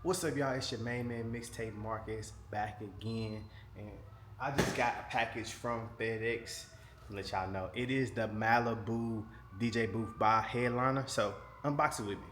What's up, y'all? It's your main man, Mixtape Marcus, back again. And I just got a package from FedEx to let y'all know. It is the Malibu DJ Booth by Headliner. So, unbox it with me.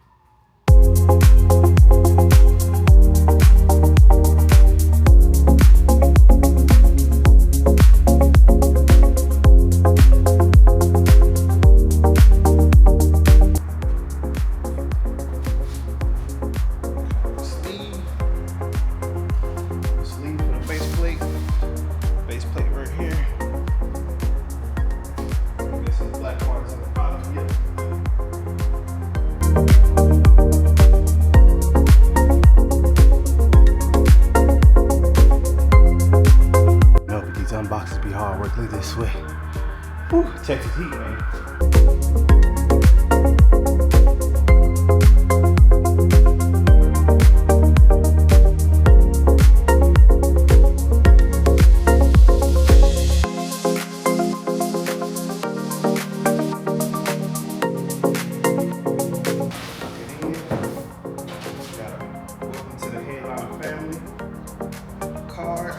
Unboxes be hard work. Look this way. Whew, Texas heat, man. Welcome to the Headliner family. Card.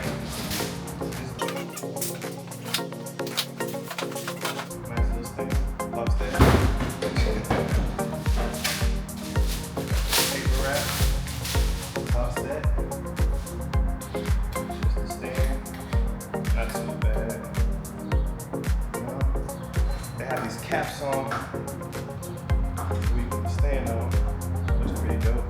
They have these caps on we can stand on. Looks pretty dope.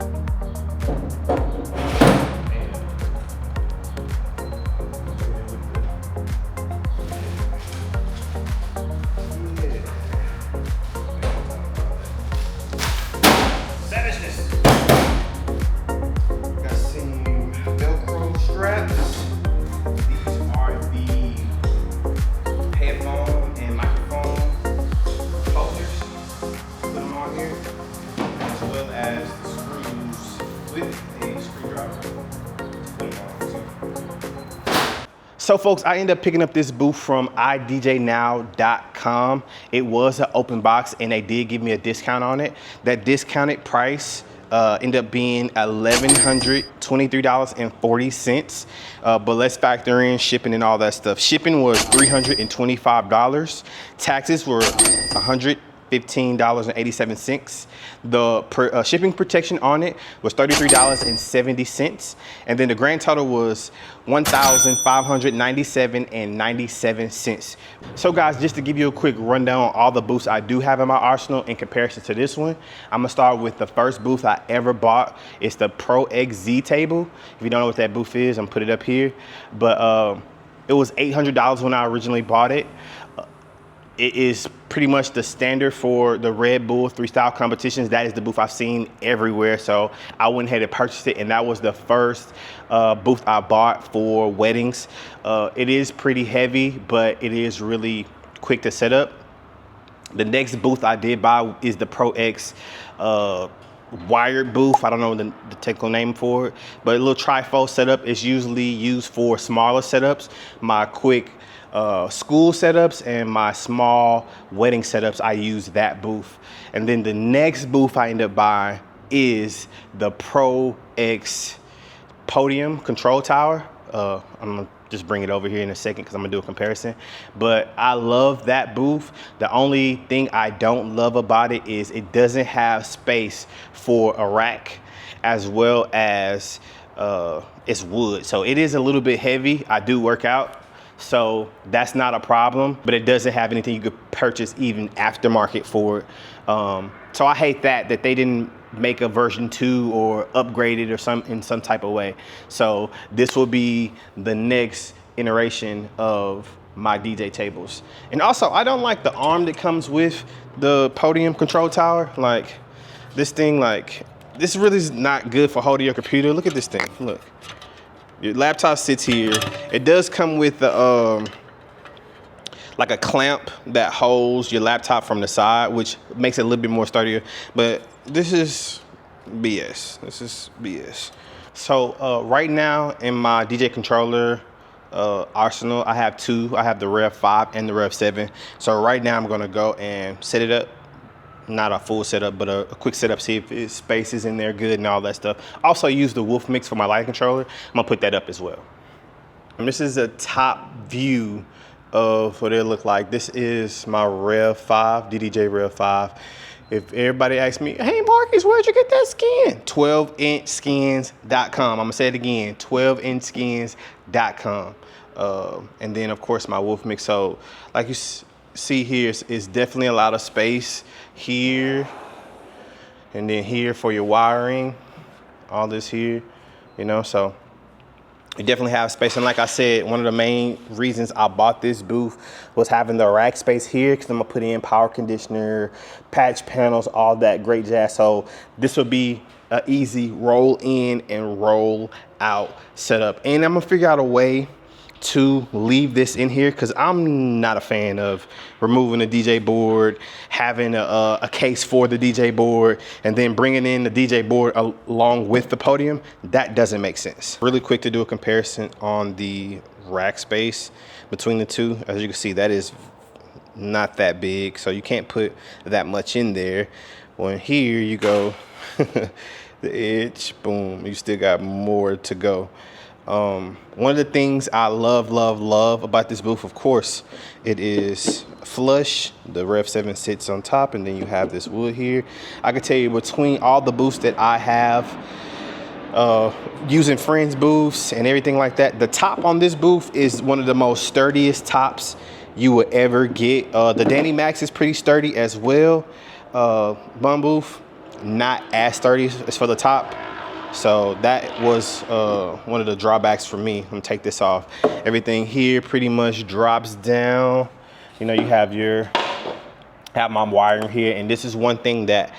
Savageness. Got some Velcro straps. These are the headphone and microphone holders. Put them on here, as well as the screws with a screwdriver. Put them on too. So folks, I ended up picking up this booth from idjnow.com. It was an open box and they did give me a discount on it. That discounted price ended up being $1,123.40. But let's factor in shipping and all that stuff. Shipping was $325. Taxes were $115.87. The shipping protection on it was $33.70. And then the grand total was $1,597.97. So guys, just to give you a quick rundown on all the booths I do have in my arsenal in comparison to this one, I'm gonna start with the first booth I ever bought. It's the Pro XZ table. If you don't know what that booth is, I'm gonna put it up here. But it was $800 when I originally bought it. It is pretty much the standard for the Red Bull 3-style competitions. That is the booth I've seen everywhere. So I went ahead and purchased it, and that was the first booth I bought for weddings. It is pretty heavy, but it is really quick to set up. The next booth I did buy is the Pro X wired booth. I don't know the technical name for it, but a little trifold setup is usually used for smaller setups. My quick school setups and my small wedding setups, I use that booth. And then the next booth I end up buying is the Pro X podium control tower. I'm gonna just bring it over here in a second because I'm gonna do a comparison. But I love that booth. The only thing I don't love about it is it doesn't have space for a rack, as well as it's wood. So it is a little bit heavy. I do work out, so that's not a problem, but it doesn't have anything you could purchase even aftermarket for it. So I hate that they didn't make a version 2 or upgrade it or in some type of way. So this will be the next iteration of my DJ tables. And also, I don't like the arm that comes with the podium control tower. Like this thing, this really is not good for holding your computer. Look at this thing, look. Your laptop sits here. It does come with the, like a clamp that holds your laptop from the side, which makes it a little bit more sturdier. But this is BS. This is BS. So right now in my DJ controller arsenal, I have two. I have the Rev 5 and the Rev 7. So right now I'm gonna go and set it up not a full setup, but a quick setup, see if its space is in there good and all that stuff. Also use the Wolf Mix for my light controller. I'm gonna put that up as well. And this is a top view of what it look like. This is my Rev 5, DDJ Rev 5. If everybody asks me, hey Marcus, where'd you get that skin? 12inchskins.com. I'm gonna say it again, 12inchskins.com. And then of course my Wolf Mix. So like you see here, it's definitely a lot of space here, and then here for your wiring, all this here, you know, so you definitely have space. And like I said, one of the main reasons I bought this booth was having the rack space here, because I'm gonna put in power conditioner, patch panels, all that great jazz. So this will be an easy roll in and roll out setup. And I'm gonna figure out a way to leave this in here, because I'm not a fan of removing the DJ board, having a case for the DJ board, and then bringing in the DJ board along with the podium. That doesn't make sense. Really quick to do a comparison on the rack space between the two. As you can see, that is not that big, so you can't put that much in there. Well, here you go, the edge, boom, you still got more to go. One of the things I love about this booth, of course, it is flush. The Rev 7 sits on top, and then you have this wood here. I can tell you, between all the booths that I have, using friends booths and everything like that, the top on this booth is one of the most sturdiest tops you would ever get. The Danny Max is pretty sturdy as well. Bun booth, not as sturdy as for the top. So that was one of the drawbacks for me. I'm gonna take this off. Everything here pretty much drops down. You know, you have my wiring here, and this is one thing that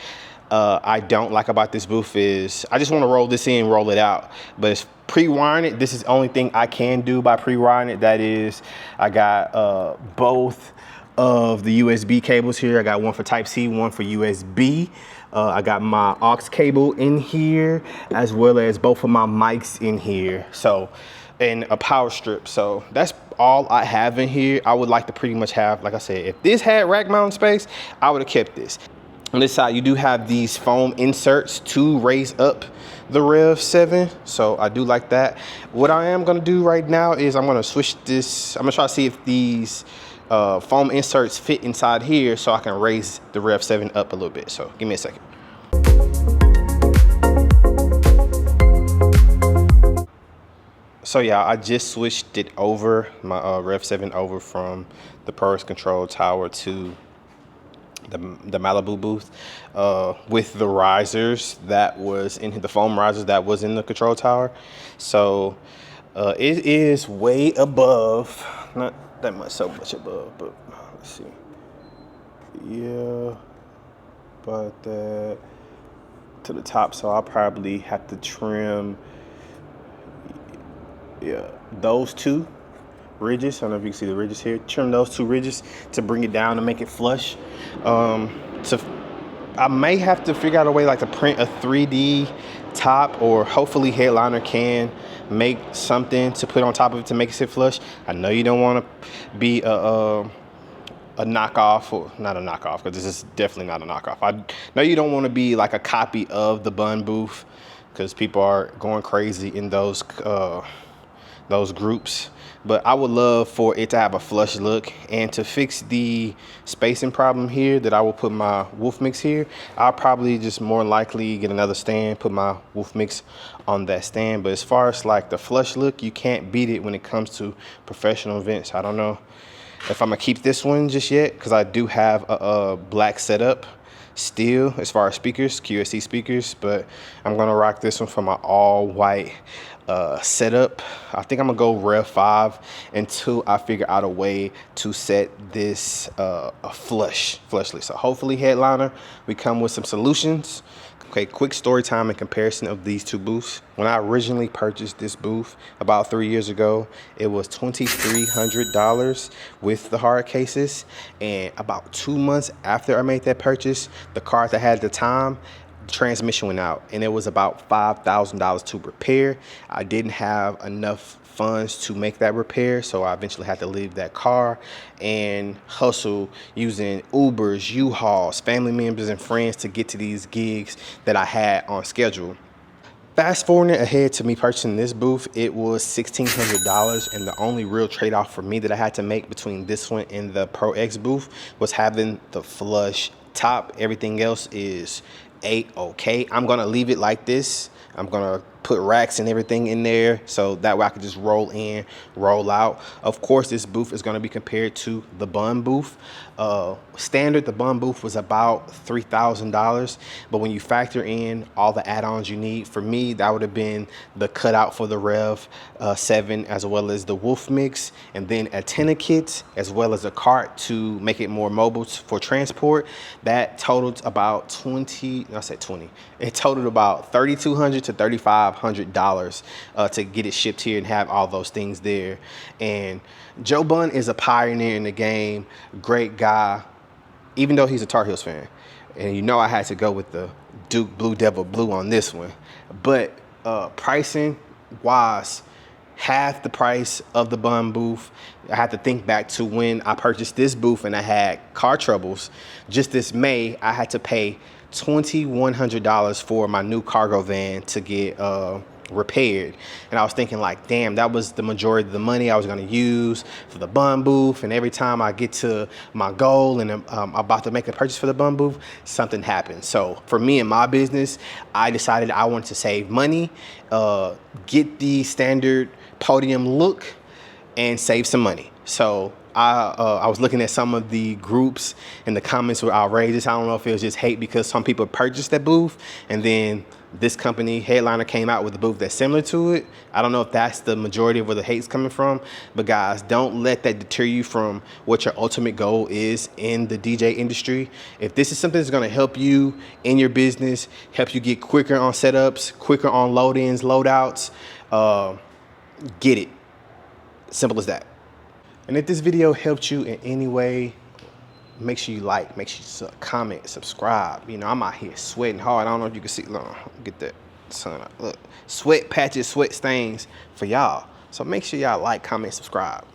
I don't like about this booth is I just want to roll this in, roll it out. But it's pre-wiring it. This is the only thing I can do by pre-wiring it. That is, I got both of the USB cables here. I got one for Type-C, one for USB. I got my aux cable in here, as well as both of my mics in here. So, and a power strip. So that's all I have in here. I would like to pretty much have, like I said, if this had rack mount space, I would have kept this. On this side, you do have these foam inserts to raise up the Rev 7. So I do like that. What I am gonna do right now is I'm gonna switch this. I'm gonna try to see if these foam inserts fit inside here, so I can raise the Rev 7 up a little bit. So give me a second. So yeah, I just switched it over, my Rev 7 over from the Purse Control Tower to the Malibu booth with the risers that was in the foam risers that was in the control tower. So it is way above, not that much, so much above, but let's see. Yeah, about that to the top. So I'll probably have to trim, yeah, those two ridges. I don't know if you can see the ridges here. Trim those two ridges to bring it down and make it flush. I may have to figure out a way like to print a 3D top, or hopefully Headliner can make something to put on top of it to make it sit flush. I know you don't want to be a knockoff, or not a knockoff, because this is definitely not a knockoff. I know you don't want to be like a copy of the Bun booth, because people are going crazy in those groups. But I would love for it to have a flush look, and to fix the spacing problem here, that I will put my Wolf Mix here. I'll probably just more likely get another stand, put my Wolf Mix on that stand. But as far as like the flush look, you can't beat it when it comes to professional events. I don't know if I'm gonna keep this one just yet, because I do have a black setup still as far as speakers, QSC speakers, but I'm gonna rock this one for my all white setup. I think I'm gonna go Rev 5 until I figure out a way to set this flushly. So hopefully Headliner, we come with some solutions. Okay, quick story time in comparison of these two booths. When I originally purchased this booth about 3 years ago, it was $2,300 with the hard cases. And about 2 months after I made that purchase, the cards I had at the time transmission went out, and it was about $5,000 to repair. I didn't have enough funds to make that repair, so I eventually had to leave that car and hustle using Ubers, U-Hauls, family members and friends to get to these gigs that I had on schedule. Fast forwarding ahead to me purchasing this booth, it was $1,600, and the only real trade-off for me that I had to make between this one and the Pro X booth was having the flush top. Everything else is A-okay. I'm gonna leave it like this. I'm gonna put racks and everything in there so that way I can just roll in, roll out. Of course, this booth is gonna be compared to the Bun booth. Standard, the Bun booth was about $3,000, but when you factor in all the add-ons you need, for me, that would have been the cutout for the Rev 7, as well as the Wolf Mix, and then a tenor kit, as well as a cart to make it more mobile for transport. That totaled about it totaled about $3,200 to $3,500 to get it shipped here and have all those things there. And Joe Bun is a pioneer in the game, great guy, even though he's a Tar Heels fan. And you know I had to go with the Duke Blue Devil Blue on this one. But pricing wise, half the price of the Bun booth. I had to think back to when I purchased this booth and I had car troubles. Just this May, I had to pay $2,100 for my new cargo van to get repaired. And I was thinking like, damn, that was the majority of the money I was gonna use for the Bun booth. And every time I get to my goal and I'm about to make a purchase for the Bun booth, something happens. So for me and my business, I decided I wanted to save money, get the standard podium look, and save some money. So I was looking at some of the groups and the comments were outrageous. I don't know if it was just hate because some people purchased that booth and then this company, Headliner, came out with a booth that's similar to it. I don't know if that's the majority of where the hate's coming from, but guys, don't let that deter you from what your ultimate goal is in the DJ industry. If this is something that's gonna help you in your business, help you get quicker on setups, quicker on load-ins, load-outs, get it. Simple as that. And if this video helped you in any way, make sure you like, make sure you comment, subscribe. You know, I'm out here sweating hard. I don't know if you can see, look, get that sun out. Look, sweat patches, sweat stains for y'all. So make sure y'all like, comment, subscribe.